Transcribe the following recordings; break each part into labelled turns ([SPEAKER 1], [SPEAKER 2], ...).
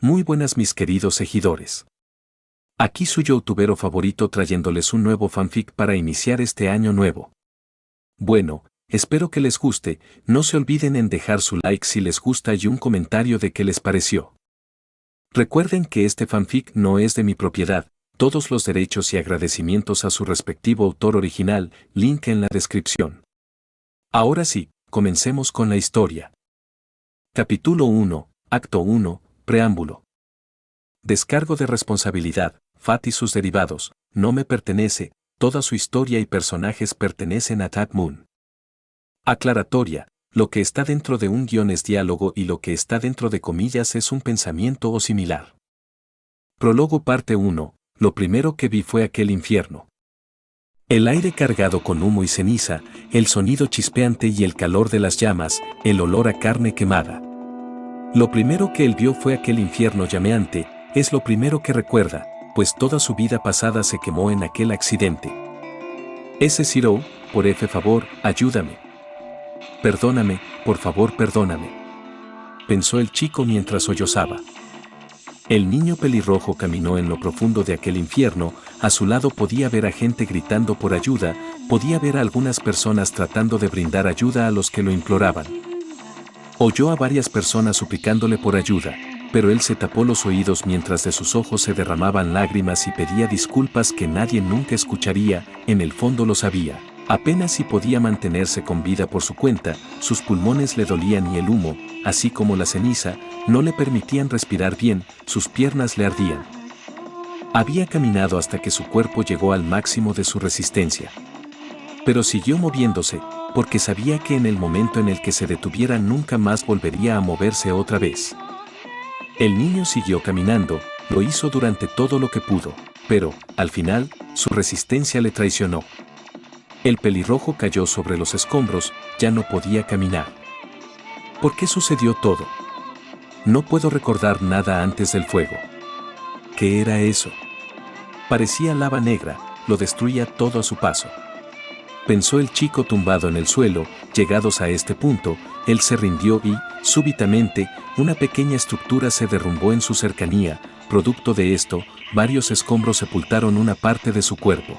[SPEAKER 1] Muy buenas mis queridos seguidores. Aquí su youtubero favorito trayéndoles un nuevo fanfic para iniciar este año nuevo. Bueno, espero que les guste, no se olviden en dejar su like si les gusta y un comentario de qué les pareció. Recuerden que este fanfic no es de mi propiedad, todos los derechos y agradecimientos a su respectivo autor original, link en la descripción. Ahora sí, comencemos con la historia. Capítulo 1, Acto 1, Preámbulo. Descargo de responsabilidad, Fat y sus derivados, no me pertenece, toda su historia y personajes pertenecen a Tat Moon. Aclaratoria, lo que está dentro de un guión es diálogo y lo que está dentro de comillas es un pensamiento o similar. Prólogo parte 1, lo primero que vi fue aquel infierno. El aire cargado con humo y ceniza, el sonido chispeante y el calor de las llamas, el olor a carne quemada. Lo primero que él vio fue aquel infierno llameante, es lo primero que recuerda, pues toda su vida pasada se quemó en aquel accidente. Ese Zero, por favor, ayúdame. Perdóname, por favor, perdóname. Pensó el chico mientras sollozaba. El niño pelirrojo caminó en lo profundo de aquel infierno, a su lado podía ver a gente gritando por ayuda, podía ver a algunas personas tratando de brindar ayuda a los que lo imploraban. Oyó a varias personas suplicándole por ayuda, pero él se tapó los oídos mientras de sus ojos se derramaban lágrimas y pedía disculpas que nadie nunca escucharía, en el fondo lo sabía. Apenas si podía mantenerse con vida por su cuenta, sus pulmones le dolían y el humo, así como la ceniza, no le permitían respirar bien, sus piernas le ardían. Había caminado hasta que su cuerpo llegó al máximo de su resistencia. Pero siguió moviéndose, porque sabía que en el momento en el que se detuviera nunca más volvería a moverse otra vez. El niño siguió caminando, lo hizo durante todo lo que pudo, pero, al final, su resistencia le traicionó. El pelirrojo cayó sobre los escombros, ya no podía caminar. ¿Por qué sucedió todo? No puedo recordar nada antes del fuego. ¿Qué era eso? Parecía lava negra, lo destruía todo a su paso. Pensó el chico tumbado en el suelo, llegados a este punto, él se rindió y, súbitamente, una pequeña estructura se derrumbó en su cercanía, producto de esto, varios escombros sepultaron una parte de su cuerpo.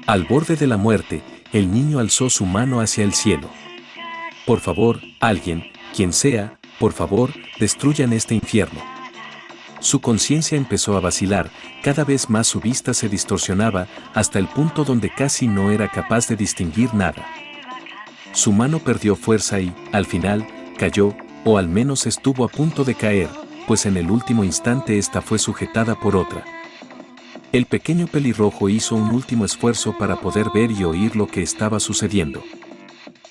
[SPEAKER 1] Al borde de la muerte, el niño alzó su mano hacia el cielo. Por favor, alguien, quien sea, por favor, destruyan este infierno. Su conciencia empezó a vacilar, cada vez más su vista se distorsionaba, hasta el punto donde casi no era capaz de distinguir nada. Su mano perdió fuerza y, al final, cayó, o al menos estuvo a punto de caer, pues en el último instante esta fue sujetada por otra. El pequeño pelirrojo hizo un último esfuerzo para poder ver y oír lo que estaba sucediendo.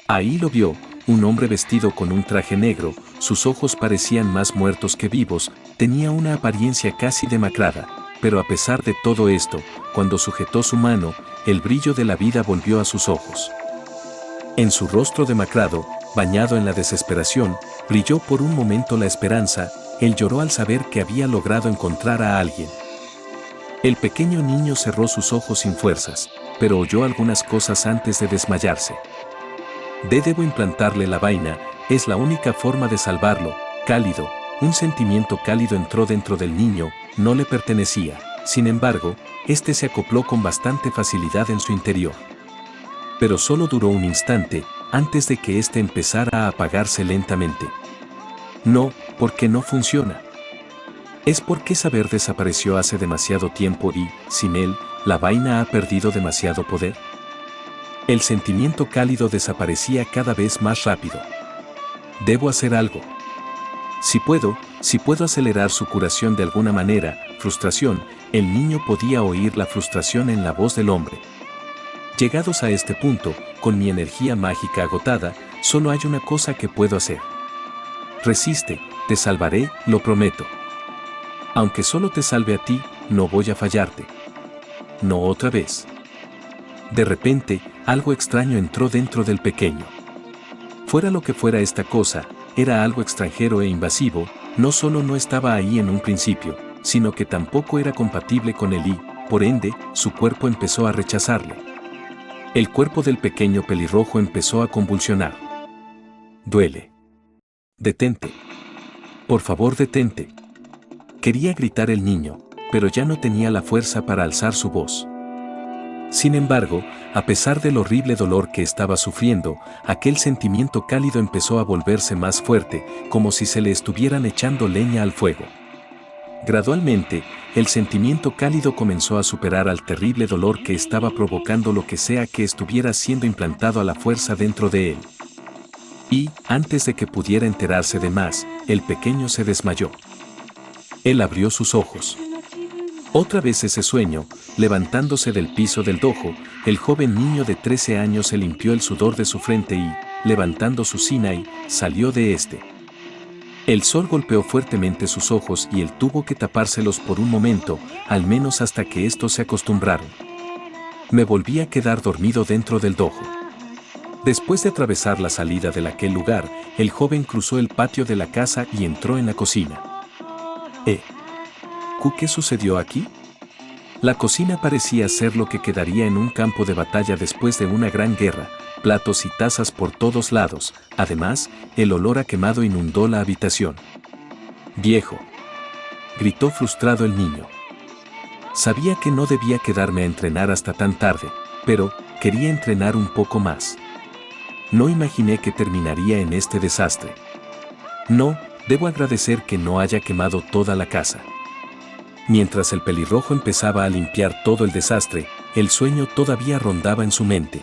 [SPEAKER 1] Ahí lo vio, un hombre vestido con un traje negro, sus ojos parecían más muertos que vivos, tenía una apariencia casi demacrada, pero a pesar de todo esto, cuando sujetó su mano, el brillo de la vida volvió a sus ojos. En su rostro demacrado, bañado en la desesperación, brilló por un momento la esperanza, él lloró al saber que había logrado encontrar a alguien. El pequeño niño cerró sus ojos sin fuerzas, pero oyó algunas cosas antes de desmayarse. Debo implantarle la vaina, es la única forma de salvarlo, cálido, un sentimiento cálido entró dentro del niño, no le pertenecía, sin embargo, este se acopló con bastante facilidad en su interior. Pero solo duró un instante, antes de que éste empezara a apagarse lentamente. No, porque no funciona. Es porque saber desapareció hace demasiado tiempo y, sin él, la vaina ha perdido demasiado poder. El sentimiento cálido desaparecía cada vez más rápido. Debo hacer algo. Si puedo acelerar su curación de alguna manera, frustración, el niño podía oír la frustración en la voz del hombre. Llegados a este punto, con mi energía mágica agotada, solo hay una cosa que puedo hacer. Resiste, te salvaré, lo prometo. Aunque solo te salve a ti, no voy a fallarte. No otra vez. De repente, algo extraño entró dentro del pequeño. Fuera lo que fuera esta cosa, era algo extranjero e invasivo, no solo no estaba ahí en un principio, sino que tampoco era compatible con él y, por ende, su cuerpo empezó a rechazarle. El cuerpo del pequeño pelirrojo empezó a convulsionar. Duele. Detente. Por favor, detente. Quería gritar el niño, pero ya no tenía la fuerza para alzar su voz. Sin embargo, a pesar del horrible dolor que estaba sufriendo, aquel sentimiento cálido empezó a volverse más fuerte, como si se le estuvieran echando leña al fuego. Gradualmente, el sentimiento cálido comenzó a superar al terrible dolor que estaba provocando lo que sea que estuviera siendo implantado a la fuerza dentro de él. Y, antes de que pudiera enterarse de más, el pequeño se desmayó. Él abrió sus ojos. Otra vez ese sueño, levantándose del piso del dojo, el joven niño de 13 años se limpió el sudor de su frente y, levantando su Sinai, salió de este. El sol golpeó fuertemente sus ojos y él tuvo que tapárselos por un momento, al menos hasta que estos se acostumbraron. Me volví a quedar dormido dentro del dojo. Después de atravesar la salida de aquel lugar, el joven cruzó el patio de la casa y entró en la cocina. ¿Qué sucedió aquí? La cocina parecía ser lo que quedaría en un campo de batalla después de una gran guerra, platos y tazas por todos lados, además, el olor a quemado inundó la habitación. ¡Viejo!, gritó frustrado el niño. Sabía que no debía quedarme a entrenar hasta tan tarde, pero quería entrenar un poco más. No imaginé que terminaría en este desastre. No, debo agradecer que no haya quemado toda la casa. Mientras el pelirrojo empezaba a limpiar todo el desastre, el sueño todavía rondaba en su mente.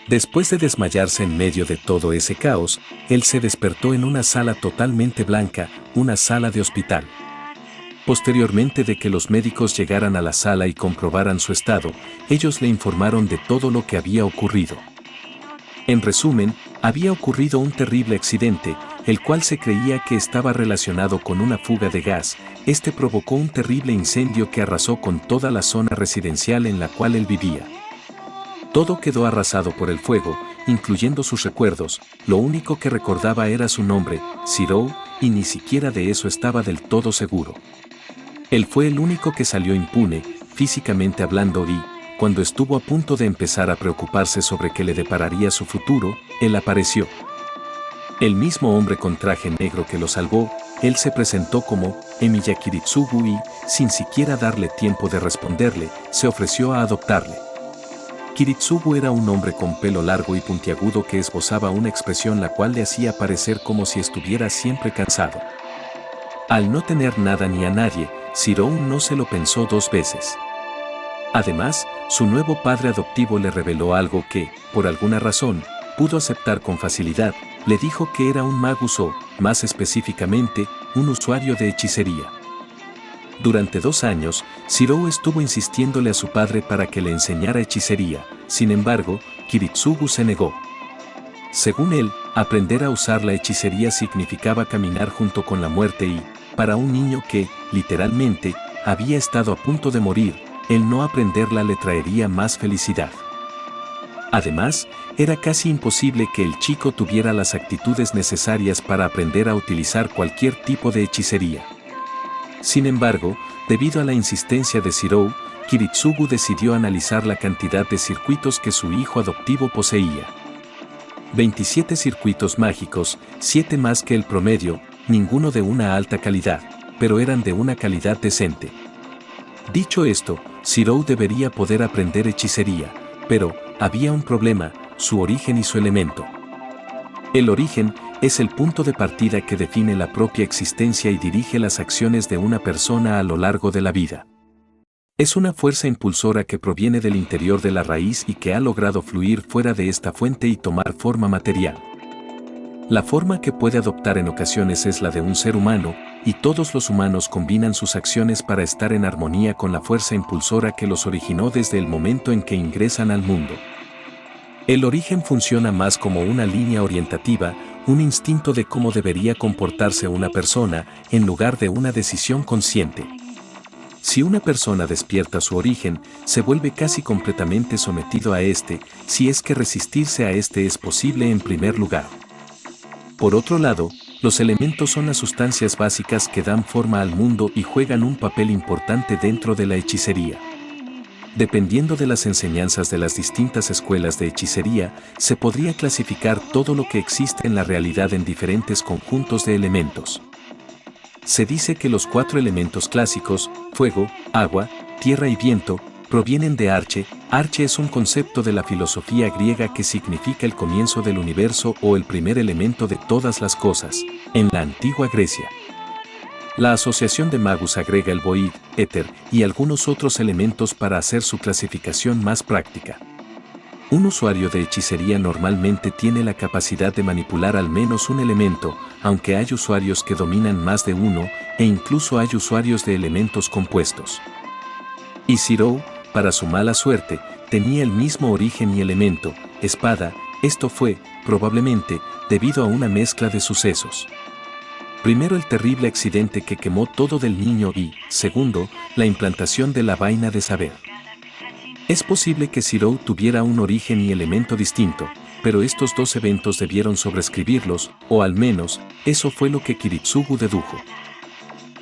[SPEAKER 1] Después de desmayarse en medio de todo ese caos, él se despertó en una sala totalmente blanca, una sala de hospital. Posteriormente de que los médicos llegaran a la sala y comprobaran su estado, ellos le informaron de todo lo que había ocurrido. En resumen, había ocurrido un terrible accidente, el cual se creía que estaba relacionado con una fuga de gas. Este provocó un terrible incendio que arrasó con toda la zona residencial en la cual él vivía. Todo quedó arrasado por el fuego, incluyendo sus recuerdos. Lo único que recordaba era su nombre, Zero, y ni siquiera de eso estaba del todo seguro. Él fue el único que salió impune, físicamente hablando, y, cuando estuvo a punto de empezar a preocuparse sobre qué le depararía su futuro, él apareció. El mismo hombre con traje negro que lo salvó, él se presentó como Emiya Kiritsugu y, sin siquiera darle tiempo de responderle, se ofreció a adoptarle. Kiritsugu era un hombre con pelo largo y puntiagudo que esbozaba una expresión la cual le hacía parecer como si estuviera siempre cansado. Al no tener nada ni a nadie, Zero no se lo pensó dos veces. Además, su nuevo padre adoptivo le reveló algo que, por alguna razón, pudo aceptar con facilidad. Le dijo que era un magus o, más específicamente, un usuario de hechicería. Durante 2 años, Zero estuvo insistiéndole a su padre para que le enseñara hechicería. Sin embargo, Kiritsugu se negó. Según él, aprender a usar la hechicería significaba caminar junto con la muerte y, para un niño que, literalmente, había estado a punto de morir, el no aprenderla le traería más felicidad. Además, era casi imposible que el chico tuviera las actitudes necesarias para aprender a utilizar cualquier tipo de hechicería. Sin embargo, debido a la insistencia de Zero, Kiritsugu decidió analizar la cantidad de circuitos que su hijo adoptivo poseía. 27 circuitos mágicos, 7 más que el promedio, ninguno de una alta calidad, pero eran de una calidad decente. Dicho esto, Zero debería poder aprender hechicería, pero había un problema: su origen y su elemento. El origen es el punto de partida que define la propia existencia y dirige las acciones de una persona a lo largo de la vida. Es una fuerza impulsora que proviene del interior de la raíz y que ha logrado fluir fuera de esta fuente y tomar forma material. La forma que puede adoptar en ocasiones es la de un ser humano, y todos los humanos combinan sus acciones para estar en armonía con la fuerza impulsora que los originó desde el momento en que ingresan al mundo. El origen funciona más como una línea orientativa, un instinto de cómo debería comportarse una persona, en lugar de una decisión consciente. Si una persona despierta su origen, se vuelve casi completamente sometido a este, si es que resistirse a este es posible en primer lugar. Por otro lado, los elementos son las sustancias básicas que dan forma al mundo y juegan un papel importante dentro de la hechicería. Dependiendo de las enseñanzas de las distintas escuelas de hechicería, se podría clasificar todo lo que existe en la realidad en diferentes conjuntos de elementos. Se dice que los 4 elementos clásicos, fuego, agua, tierra y viento, provienen de Arche. Arche es un concepto de la filosofía griega que significa el comienzo del universo o el primer elemento de todas las cosas, en la antigua Grecia. La asociación de Magus agrega el Void, éter y algunos otros elementos para hacer su clasificación más práctica. Un usuario de hechicería normalmente tiene la capacidad de manipular al menos un elemento, aunque hay usuarios que dominan más de uno, e incluso hay usuarios de elementos compuestos. Y Zero, para su mala suerte, tenía el mismo origen y elemento, espada. Esto fue, probablemente, debido a una mezcla de sucesos. Primero, el terrible accidente que quemó todo del niño y, segundo, la implantación de la vaina de saber. Es posible que Zero tuviera un origen y elemento distinto, pero estos dos eventos debieron sobreescribirlos, o al menos, eso fue lo que Kiritsugu dedujo.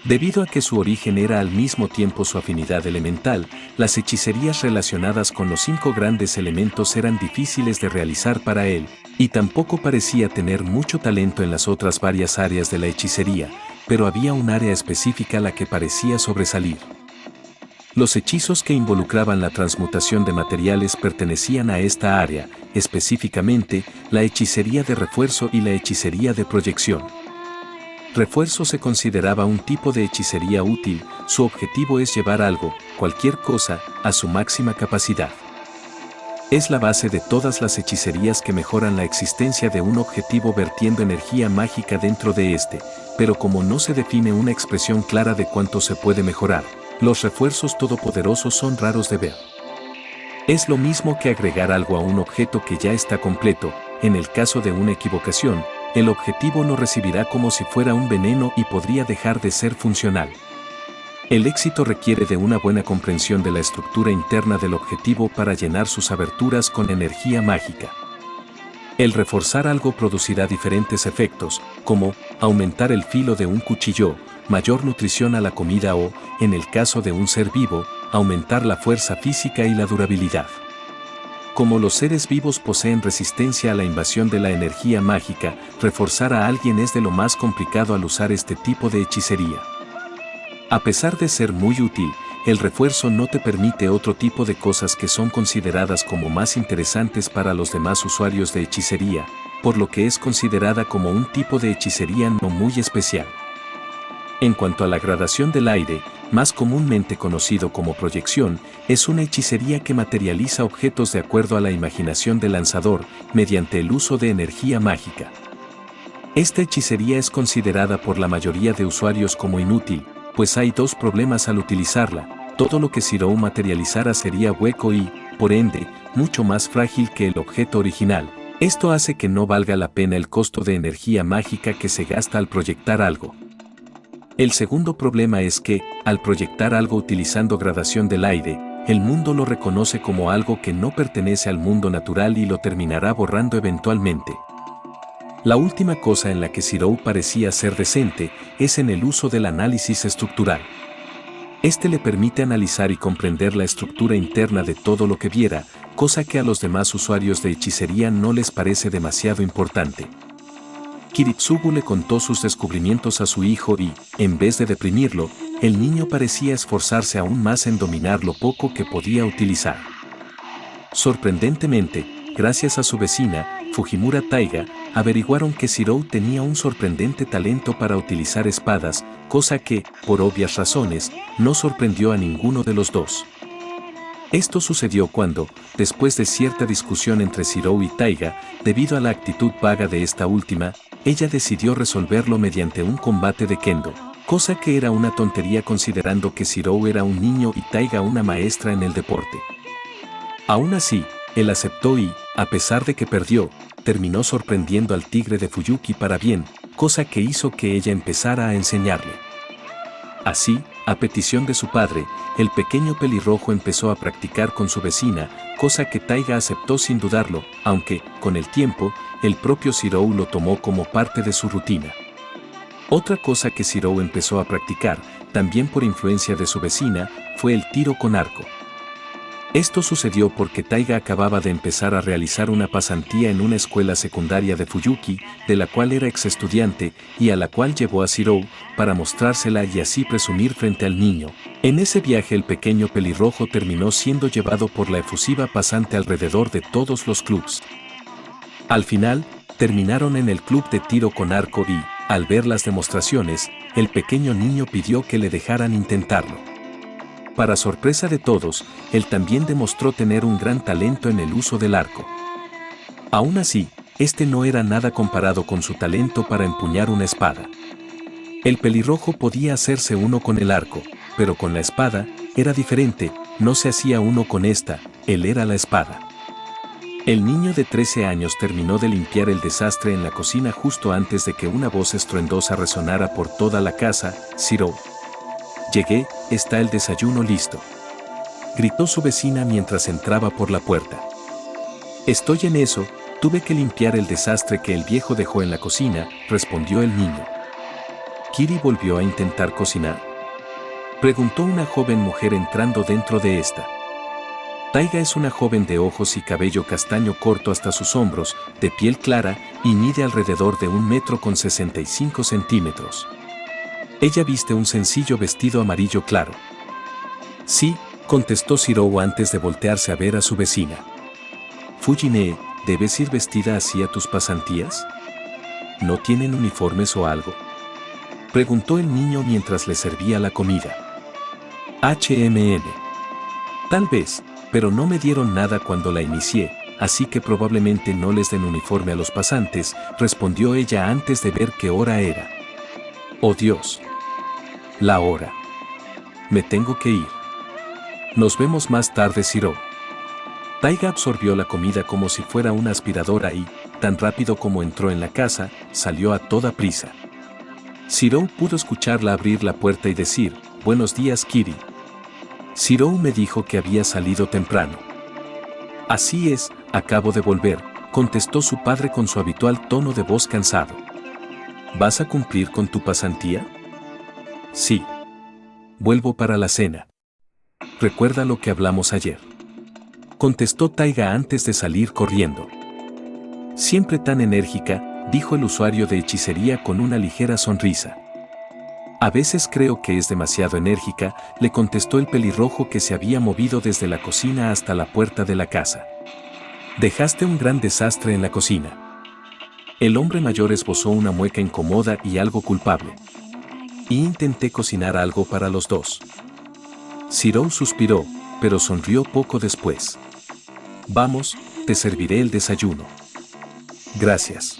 [SPEAKER 1] Debido a que su origen era al mismo tiempo su afinidad elemental, las hechicerías relacionadas con los 5 grandes elementos eran difíciles de realizar para él, y tampoco parecía tener mucho talento en las otras varias áreas de la hechicería, pero había un área específica a la que parecía sobresalir. Los hechizos que involucraban la transmutación de materiales pertenecían a esta área, específicamente, la hechicería de refuerzo y la hechicería de proyección. Refuerzo se consideraba un tipo de hechicería útil, su objetivo es llevar algo, cualquier cosa, a su máxima capacidad. Es la base de todas las hechicerías que mejoran la existencia de un objetivo vertiendo energía mágica dentro de este, pero como no se define una expresión clara de cuánto se puede mejorar, los refuerzos todopoderosos son raros de ver. Es lo mismo que agregar algo a un objeto que ya está completo. En el caso de una equivocación, el objetivo lo recibirá como si fuera un veneno y podría dejar de ser funcional. El éxito requiere de una buena comprensión de la estructura interna del objetivo para llenar sus aberturas con energía mágica. El reforzar algo producirá diferentes efectos, como aumentar el filo de un cuchillo, mayor nutrición a la comida o, en el caso de un ser vivo, aumentar la fuerza física y la durabilidad. Como los seres vivos poseen resistencia a la invasión de la energía mágica, reforzar a alguien es de lo más complicado al usar este tipo de hechicería. A pesar de ser muy útil, el refuerzo no te permite otro tipo de cosas que son consideradas como más interesantes para los demás usuarios de hechicería, por lo que es considerada como un tipo de hechicería no muy especial. En cuanto a la gradación del aire, más comúnmente conocido como proyección, es una hechicería que materializa objetos de acuerdo a la imaginación del lanzador, mediante el uso de energía mágica. Esta hechicería es considerada por la mayoría de usuarios como inútil, pues hay dos problemas al utilizarla. Todo lo que Zero materializara sería hueco y, por ende, mucho más frágil que el objeto original. Esto hace que no valga la pena el costo de energía mágica que se gasta al proyectar algo. El segundo problema es que, al proyectar algo utilizando gradación del aire, el mundo lo reconoce como algo que no pertenece al mundo natural y lo terminará borrando eventualmente. La última cosa en la que Zero parecía ser decente es en el uso del análisis estructural. Este le permite analizar y comprender la estructura interna de todo lo que viera, cosa que a los demás usuarios de hechicería no les parece demasiado importante. Kiritsugu le contó sus descubrimientos a su hijo y, en vez de deprimirlo, el niño parecía esforzarse aún más en dominar lo poco que podía utilizar. Sorprendentemente, gracias a su vecina, Fujimura Taiga, averiguaron que Zero tenía un sorprendente talento para utilizar espadas, cosa que, por obvias razones, no sorprendió a ninguno de los dos. Esto sucedió cuando, después de cierta discusión entre Zero y Taiga, debido a la actitud vaga de esta última, ella decidió resolverlo mediante un combate de kendo, cosa que era una tontería considerando que Zero era un niño y Taiga una maestra en el deporte. Aún así, él aceptó y, a pesar de que perdió, terminó sorprendiendo al tigre de Fuyuki para bien, cosa que hizo que ella empezara a enseñarle. Así, a petición de su padre, el pequeño pelirrojo empezó a practicar con su vecina, cosa que Taiga aceptó sin dudarlo, aunque, con el tiempo, el propio Zero lo tomó como parte de su rutina. Otra cosa que Zero empezó a practicar, también por influencia de su vecina, fue el tiro con arco. Esto sucedió porque Taiga acababa de empezar a realizar una pasantía en una escuela secundaria de Fuyuki, de la cual era ex estudiante, y a la cual llevó a Shirou, para mostrársela y así presumir frente al niño. En ese viaje el pequeño pelirrojo terminó siendo llevado por la efusiva pasante alrededor de todos los clubs. Al final, terminaron en el club de tiro con arco y, al ver las demostraciones, el pequeño niño pidió que le dejaran intentarlo. Para sorpresa de todos, él también demostró tener un gran talento en el uso del arco. Aún así, este no era nada comparado con su talento para empuñar una espada. El pelirrojo podía hacerse uno con el arco, pero con la espada, era diferente, no se hacía uno con esta, él era la espada. El niño de 13 años terminó de limpiar el desastre en la cocina justo antes de que una voz estruendosa resonara por toda la casa: «Shirou. Llegué, está el desayuno listo», gritó su vecina mientras entraba por la puerta. «Estoy en eso, tuve que limpiar el desastre que el viejo dejó en la cocina», respondió el niño. «¿Kiri volvió a intentar cocinar?», preguntó una joven mujer entrando dentro de esta. Taiga es una joven de ojos y cabello castaño corto hasta sus hombros, de piel clara, y mide alrededor de 1,65 m. Ella viste un sencillo vestido amarillo claro. «Sí», contestó Shirou antes de voltearse a ver a su vecina. «Fujine, ¿debes ir vestida así a tus pasantías? ¿No tienen uniformes o algo?», preguntó el niño mientras le servía la comida. «HMN. Tal vez, pero no me dieron nada cuando la inicié, así que probablemente no les den uniforme a los pasantes», respondió ella antes de ver qué hora era. «Oh Dios. La hora. Me tengo que ir. Nos vemos más tarde, Shirou». Taiga absorbió la comida como si fuera una aspiradora y, tan rápido como entró en la casa, salió a toda prisa. Shirou pudo escucharla abrir la puerta y decir: «Buenos días, Kiri». «Shirou me dijo que había salido temprano». «Así es, acabo de volver», contestó su padre con su habitual tono de voz cansado. «¿Vas a cumplir con tu pasantía?». «Sí. Vuelvo para la cena». «¿Recuerda lo que hablamos ayer?», contestó Taiga antes de salir corriendo. «Siempre tan enérgica», dijo el usuario de hechicería con una ligera sonrisa. «A veces creo que es demasiado enérgica», le contestó el pelirrojo que se había movido desde la cocina hasta la puerta de la casa. «Dejaste un gran desastre en la cocina». El hombre mayor esbozó una mueca incómoda y algo culpable. «Y intenté cocinar algo para los dos». Shirou suspiró, pero sonrió poco después. «Vamos, te serviré el desayuno». «Gracias».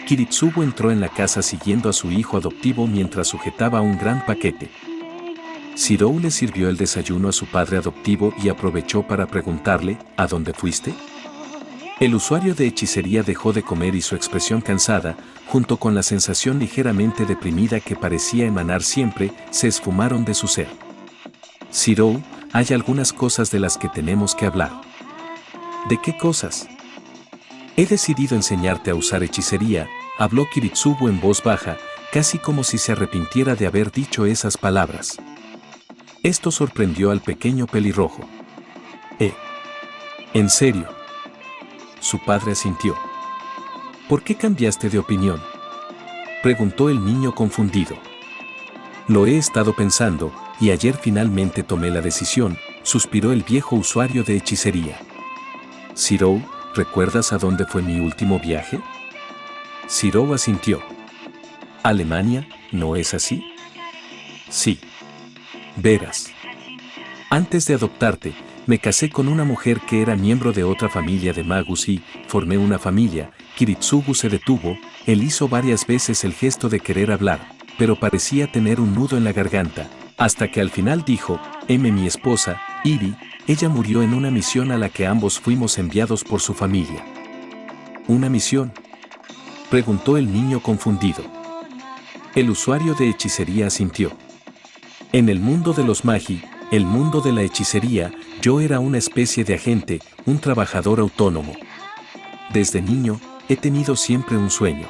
[SPEAKER 1] Kiritsugu entró en la casa siguiendo a su hijo adoptivo mientras sujetaba un gran paquete. Shirou le sirvió el desayuno a su padre adoptivo y aprovechó para preguntarle: «¿A dónde fuiste?». El usuario de hechicería dejó de comer y su expresión cansada, junto con la sensación ligeramente deprimida que parecía emanar siempre, se esfumaron de su ser. «Shirou, hay algunas cosas de las que tenemos que hablar». «¿De qué cosas?». «He decidido enseñarte a usar hechicería», habló Kiritsugu en voz baja, casi como si se arrepintiera de haber dicho esas palabras. Esto sorprendió al pequeño pelirrojo. ¿En serio?». Su padre asintió. «¿Por qué cambiaste de opinión?», preguntó el niño confundido. «Lo he estado pensando, y ayer finalmente tomé la decisión», suspiró el viejo usuario de hechicería. «Shirou, ¿recuerdas a dónde fue mi último viaje?». Shirou asintió. «Alemania, ¿no es así?». «Sí. Verás. Antes de adoptarte, me casé con una mujer que era miembro de otra familia de magus y formé una familia». Kiritsugu se detuvo, él hizo varias veces el gesto de querer hablar, pero parecía tener un nudo en la garganta, hasta que al final dijo: «Mi esposa, Iri, ella murió en una misión a la que ambos fuimos enviados por su familia». «¿Una misión?», preguntó el niño confundido. El usuario de hechicería asintió. «En el mundo de los magi, el mundo de la hechicería, yo era una especie de agente, un trabajador autónomo. Desde niño, he tenido siempre un sueño».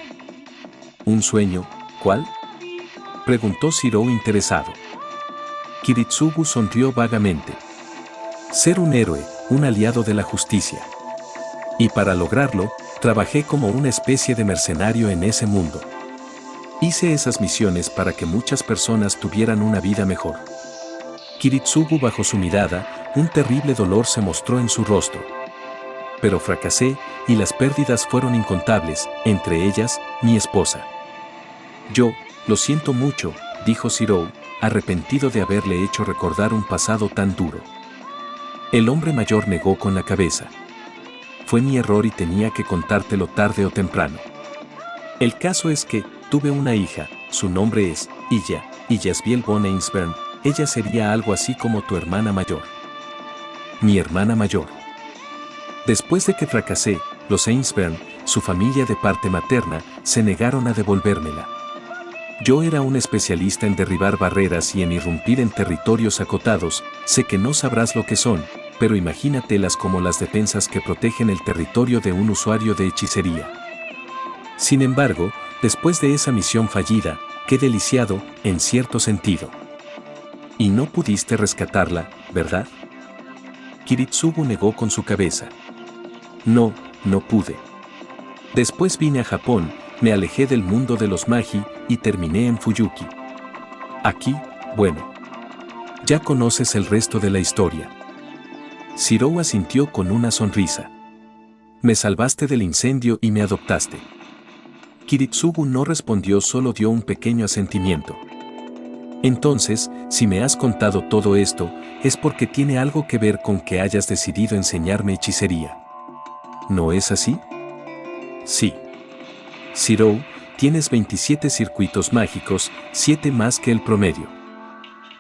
[SPEAKER 1] «¿Un sueño? ¿Cuál?», preguntó Shirou interesado. Kiritsugu sonrió vagamente. Ser un héroe, un aliado de la justicia. Y para lograrlo, trabajé como una especie de mercenario en ese mundo. Hice esas misiones para que muchas personas tuvieran una vida mejor. Kiritsugu bajó su mirada, un terrible dolor se mostró en su rostro. Pero fracasé, y las pérdidas fueron incontables, entre ellas, mi esposa. Yo, lo siento mucho, dijo Shirou, arrepentido de haberle hecho recordar un pasado tan duro. El hombre mayor negó con la cabeza. Fue mi error y tenía que contártelo tarde o temprano. El caso es que, tuve una hija, su nombre es Illa, Illasbiel von Einsberg, ella sería algo así como tu hermana mayor. Mi hermana mayor. Después de que fracasé, los Einsberg, su familia de parte materna, se negaron a devolvérmela. Yo era un especialista en derribar barreras y en irrumpir en territorios acotados, sé que no sabrás lo que son, pero imagínatelas como las defensas que protegen el territorio de un usuario de hechicería. Sin embargo, después de esa misión fallida, quedé lisiado, en cierto sentido. Y no pudiste rescatarla, ¿verdad? Kiritsugu negó con su cabeza. No, no pude. Después vine a Japón, me alejé del mundo de los Magi y terminé en Fuyuki. Aquí, bueno. Ya conoces el resto de la historia. Shirou asintió con una sonrisa. Me salvaste del incendio y me adoptaste. Kiritsugu no respondió, solo dio un pequeño asentimiento. Entonces, si me has contado todo esto, es porque tiene algo que ver con que hayas decidido enseñarme hechicería. ¿No es así? Sí. Shirou, tienes 27 circuitos mágicos, 7 más que el promedio.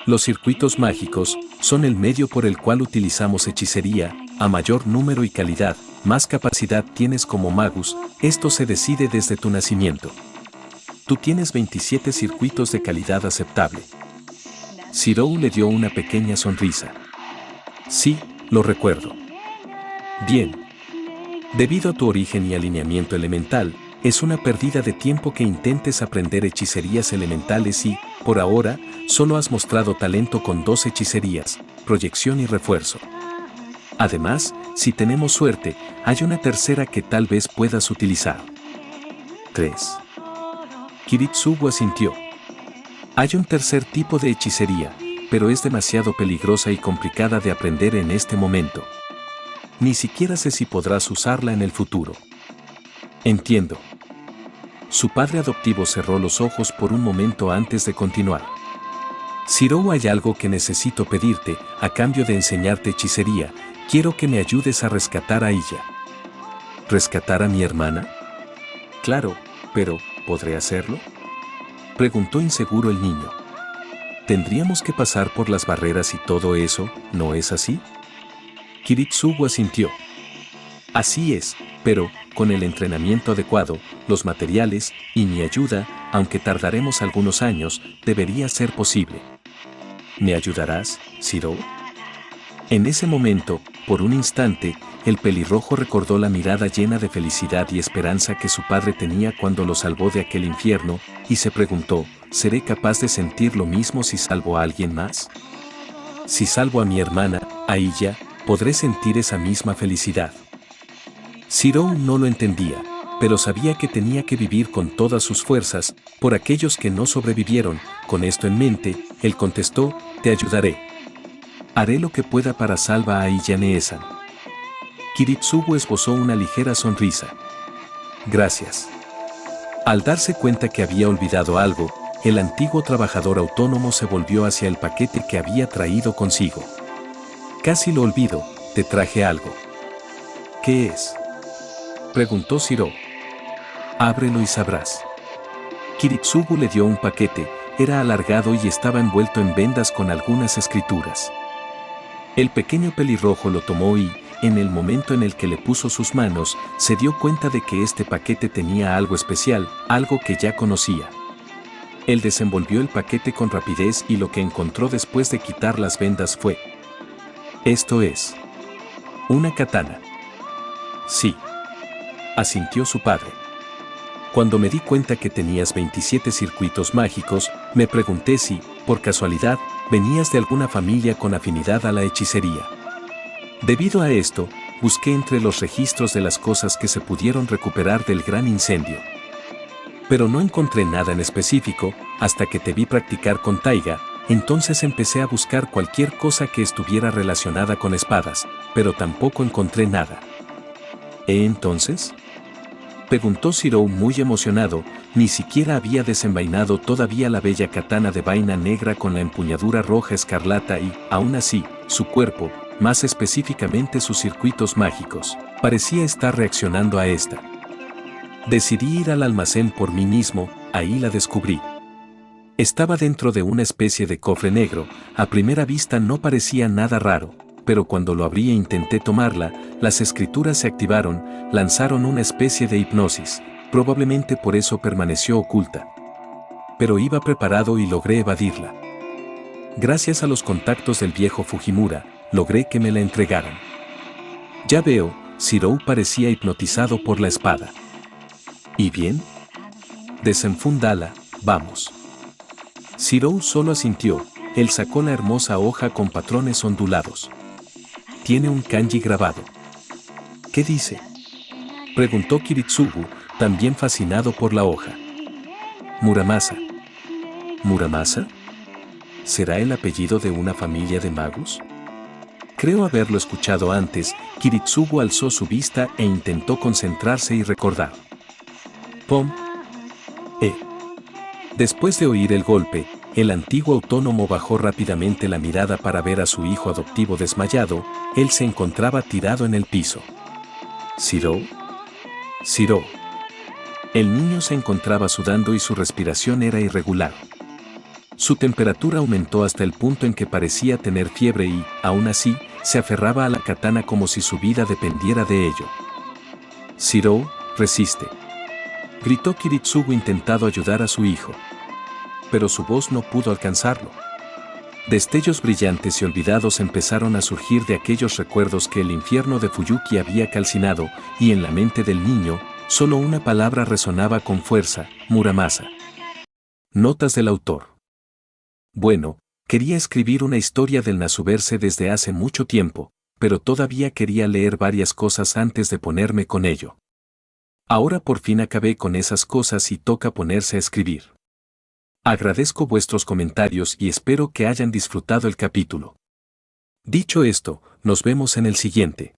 [SPEAKER 1] Los circuitos mágicos son el medio por el cual utilizamos hechicería, a mayor número y calidad, más capacidad tienes como magus, esto se decide desde tu nacimiento. Tú tienes 27 circuitos de calidad aceptable. Shirou le dio una pequeña sonrisa. Sí, lo recuerdo. Bien. Debido a tu origen y alineamiento elemental, es una pérdida de tiempo que intentes aprender hechicerías elementales y, por ahora, solo has mostrado talento con 2 hechicerías, proyección y refuerzo. Además, si tenemos suerte, hay una tercera que tal vez puedas utilizar. 3. Kiritsugu asintió. Hay un tercer tipo de hechicería, pero es demasiado peligrosa y complicada de aprender en este momento. Ni siquiera sé si podrás usarla en el futuro. Entiendo. Su padre adoptivo cerró los ojos por un momento antes de continuar. Shirou, hay algo que necesito pedirte, a cambio de enseñarte hechicería, quiero que me ayudes a rescatar a ella. ¿Rescatar a mi hermana? Claro, pero, ¿podré hacerlo? Preguntó inseguro el niño. Tendríamos que pasar por las barreras y todo eso, ¿no es así? Kiritsugu asintió. Así es, pero, con el entrenamiento adecuado, los materiales, y mi ayuda, aunque tardaremos algunos años, debería ser posible. ¿Me ayudarás, Shirou? En ese momento, por un instante, el pelirrojo recordó la mirada llena de felicidad y esperanza que su padre tenía cuando lo salvó de aquel infierno, y se preguntó, ¿seré capaz de sentir lo mismo si salvo a alguien más? Si salvo a mi hermana, a Illa, podré sentir esa misma felicidad. Shirou no lo entendía, pero sabía que tenía que vivir con todas sus fuerzas, por aquellos que no sobrevivieron. Con esto en mente, él contestó, te ayudaré. Haré lo que pueda para salvar a Illa-Neesan. Kiritsugu esbozó una ligera sonrisa. Gracias. Al darse cuenta que había olvidado algo, el antiguo trabajador autónomo se volvió hacia el paquete que había traído consigo. Casi lo olvido, te traje algo. ¿Qué es? Preguntó Shirou. Ábrelo y sabrás. Kiritsugu le dio un paquete, era alargado y estaba envuelto en vendas con algunas escrituras. El pequeño pelirrojo lo tomó y, en el momento en el que le puso sus manos, se dio cuenta de que este paquete tenía algo especial, algo que ya conocía. Él desenvolvió el paquete con rapidez y lo que encontró después de quitar las vendas fue: esto es una katana. Sí. Asintió su padre. Cuando me di cuenta que tenías 27 circuitos mágicos, me pregunté si, por casualidad, venías de alguna familia con afinidad a la hechicería. Debido a esto, busqué entre los registros de las cosas que se pudieron recuperar del gran incendio. Pero no encontré nada en específico, hasta que te vi practicar con Taiga, entonces empecé a buscar cualquier cosa que estuviera relacionada con espadas, pero tampoco encontré nada. Entonces? Preguntó Zirou muy emocionado, ni siquiera había desenvainado todavía la bella katana de vaina negra con la empuñadura roja escarlata y, aún así, su cuerpo, más específicamente sus circuitos mágicos, parecía estar reaccionando a esta. Decidí ir al almacén por mí mismo, ahí la descubrí. Estaba dentro de una especie de cofre negro, a primera vista no parecía nada raro, pero cuando lo abrí e intenté tomarla, las escrituras se activaron, lanzaron una especie de hipnosis, probablemente por eso permaneció oculta. Pero iba preparado y logré evadirla. Gracias a los contactos del viejo Fujimura, logré que me la entregaran. Ya veo, Zirou parecía hipnotizado por la espada. ¿Y bien? Desenfúndala, vamos. Zirou solo asintió, él sacó la hermosa hoja con patrones ondulados. Tiene un kanji grabado. ¿Qué dice? Preguntó Kiritsugu, también fascinado por la hoja. Muramasa. ¿Muramasa? ¿Será el apellido de una familia de magos? Creo haberlo escuchado antes. Kiritsugu alzó su vista e intentó concentrarse y recordar. Pom. Después de oír el golpe, el antiguo autónomo bajó rápidamente la mirada para ver a su hijo adoptivo desmayado. Él se encontraba tirado en el piso. ¿Zirou? Zirou. El niño se encontraba sudando y su respiración era irregular. Su temperatura aumentó hasta el punto en que parecía tener fiebre y, aún así, se aferraba a la katana como si su vida dependiera de ello. Zirou, resiste. Gritó Kiritsugu intentando ayudar a su hijo. Pero su voz no pudo alcanzarlo. Destellos brillantes y olvidados empezaron a surgir de aquellos recuerdos que el infierno de Fuyuki había calcinado, y en la mente del niño, solo una palabra resonaba con fuerza: Muramasa. Notas del autor. Bueno, quería escribir una historia del Nasuverse desde hace mucho tiempo, pero todavía quería leer varias cosas antes de ponerme con ello. Ahora por fin acabé con esas cosas y toca ponerse a escribir. Agradezco vuestros comentarios y espero que hayan disfrutado el capítulo. Dicho esto, nos vemos en el siguiente.